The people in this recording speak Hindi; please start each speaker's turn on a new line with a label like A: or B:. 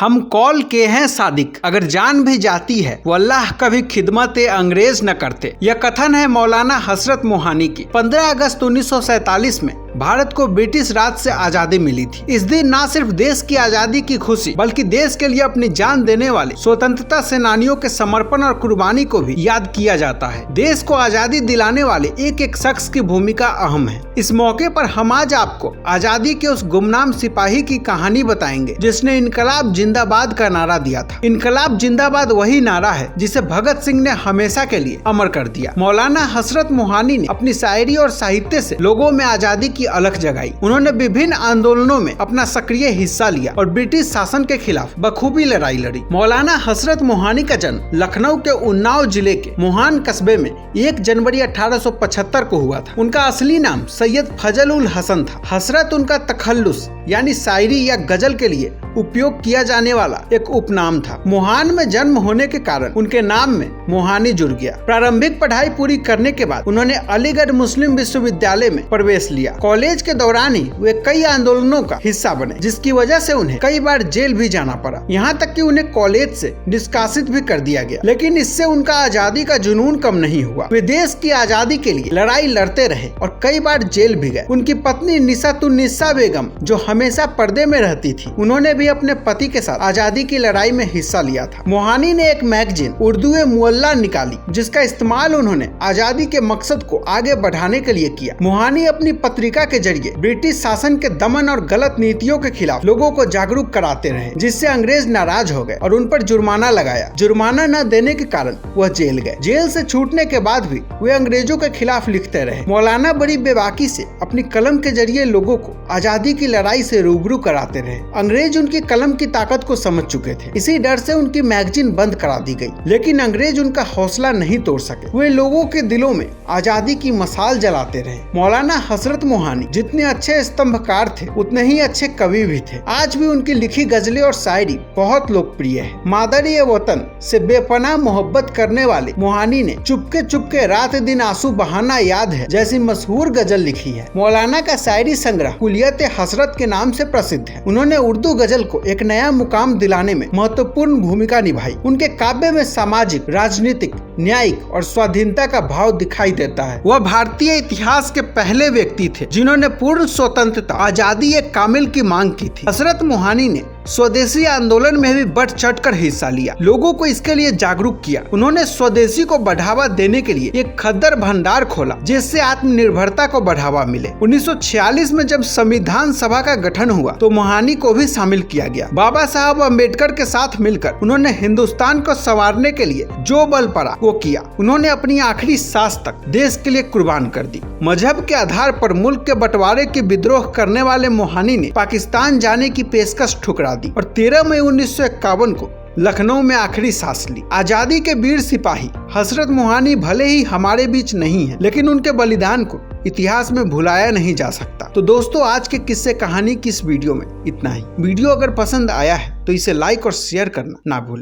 A: हम कॉल के हैं सादिक, अगर जान भी जाती है वो अल्लाह कभी खिदमत अंग्रेज न करते। यह कथन है मौलाना हसरत मोहानी की। 15 अगस्त 1947 में भारत को ब्रिटिश राज से आजादी मिली थी। इस दिन न सिर्फ देश की आजादी की खुशी बल्कि देश के लिए अपनी जान देने वाले स्वतंत्रता सेनानियों के समर्पण और कुर्बानी को भी याद किया जाता है। देश को आजादी दिलाने वाले एक एक शख्स की भूमिका अहम है। इस मौके पर हम आज आपको आजादी के उस गुमनाम सिपाही की कहानी बताएंगे जिसने इनकलाब जिंदाबाद का नारा दिया था। इनकलाब जिंदाबाद वही नारा है जिसे भगत सिंह ने हमेशा के लिए अमर कर दिया। मौलाना हसरत मोहानी ने अपनी शायरी और साहित्य से लोगों में आजादी की अलख जगाई। उन्होंने विभिन्न आंदोलनों में अपना सक्रिय हिस्सा लिया और ब्रिटिश शासन के खिलाफ बखूबी लड़ाई लड़ी। मौलाना हसरत मोहानी का जन्म लखनऊ के उन्नाव जिले के मोहान कस्बे में 1 जनवरी 1875 को हुआ था। उनका असली नाम सैयद फजल उल हसन था। हसरत उनका तखल्लुस यानी शायरी या गजल के लिए उपयोग किया जाने वाला एक उपनाम था। मोहान में जन्म होने के कारण उनके नाम में मोहानी जुड़ गया। प्रारंभिक पढ़ाई पूरी करने के बाद उन्होंने अलीगढ़ मुस्लिम विश्वविद्यालय में प्रवेश लिया। कॉलेज के दौरान ही वे कई आंदोलनों का हिस्सा बने, जिसकी वजह से उन्हें कई बार जेल भी जाना पड़ा। यहाँ तक कि उन्हें कॉलेज से निष्कासित भी कर दिया गया। लेकिन इससे उनका आजादी का जुनून कम नहीं हुआ। वे देश की आजादी के लिए लड़ाई लड़ते रहे और कई बार जेल भी गए। उनकी पत्नी निसातुन्निसा बेगम जो हमेशा पर्दे में रहती थी, उन्होंने भी अपने पति के साथ आजादी की लड़ाई में हिस्सा लिया था। मोहानी ने एक मैगजीन उर्दू मुअल्ला निकाली जिसका इस्तेमाल उन्होंने आजादी के मकसद को आगे बढ़ाने के लिए किया। मोहानी अपनी पत्रिका के जरिए ब्रिटिश शासन के दमन और गलत नीतियों के खिलाफ लोगों को जागरूक कराते रहे, जिससे अंग्रेज नाराज हो गए और उन पर जुर्माना लगाया। जुर्माना न देने के कारण वह जेल गए। जेल से छूटने के बाद भी वे अंग्रेजों के खिलाफ लिखते रहे। मौलाना बड़ी बेबाकी से अपनी कलम के जरिए लोगों को आजादी की लड़ाई से रूबरू कराते रहे। अंग्रेज उनकी कलम की ताकत को समझ चुके थे। इसी डर से उनकी मैगजीन बंद करा दी गई, लेकिन अंग्रेज उनका हौसला नहीं तोड़ सके। वे लोगों के दिलों में आजादी की मशाल जलाते रहे। मौलाना हसरत मोहानी जितने अच्छे स्तंभकार थे उतने ही अच्छे कवि भी थे। आज भी उनकी लिखी गजलें और शायरी बहुत लोकप्रिय है। मादर-ए वतन से बेपनाह मोहब्बत करने वाले मोहानी ने चुपके चुपके रात दिन आंसू बहाना याद है जैसी मशहूर गजल लिखी है। मौलाना का शायरी संग्रह कुलियत हसरत के नाम से प्रसिद्ध है। उन्होंने उर्दू गजल को एक नया मुकाम दिलाने में महत्वपूर्ण भूमिका निभाई। उनके काव्य में सामाजिक, राजनीतिक, न्यायिक और स्वाधीनता का भाव दिखाई देता है। वह भारतीय इतिहास के पहले व्यक्ति थे जिन्होंने पूर्ण स्वतंत्रता, आजादी एक कामिल की मांग की थी। हसरत मोहानी ने स्वदेशी आंदोलन में भी बढ़ चढ़ कर हिस्सा लिया, लोगों को इसके लिए जागरूक किया। उन्होंने स्वदेशी को बढ़ावा देने के लिए एक खद्दर भंडार खोला जिससे आत्मनिर्भरता को बढ़ावा मिले। 1946 में जब संविधान सभा का गठन हुआ तो मोहानी को भी शामिल किया गया। बाबा साहब अम्बेडकर के साथ मिलकर उन्होंने हिंदुस्तान को संवारने के लिए जो बल पड़ा वो किया। उन्होंने अपनी आखिरी सांस तक देश के लिए कुर्बान कर दी। मजहब के आधार पर मुल्क के बंटवारे की विद्रोह करने वाले मोहानी ने पाकिस्तान जाने की पेशकश ठुकरा दी और 13 मई 1951 को लखनऊ में आखिरी सांस ली। आजादी के वीर सिपाही हसरत मोहानी भले ही हमारे बीच नहीं है, लेकिन उनके बलिदान को इतिहास में भुलाया नहीं जा सकता। तो दोस्तों, आज के किस्से कहानी की इस वीडियो में इतना ही। वीडियो अगर पसंद आया है तो इसे लाइक और शेयर करना ना भूलें।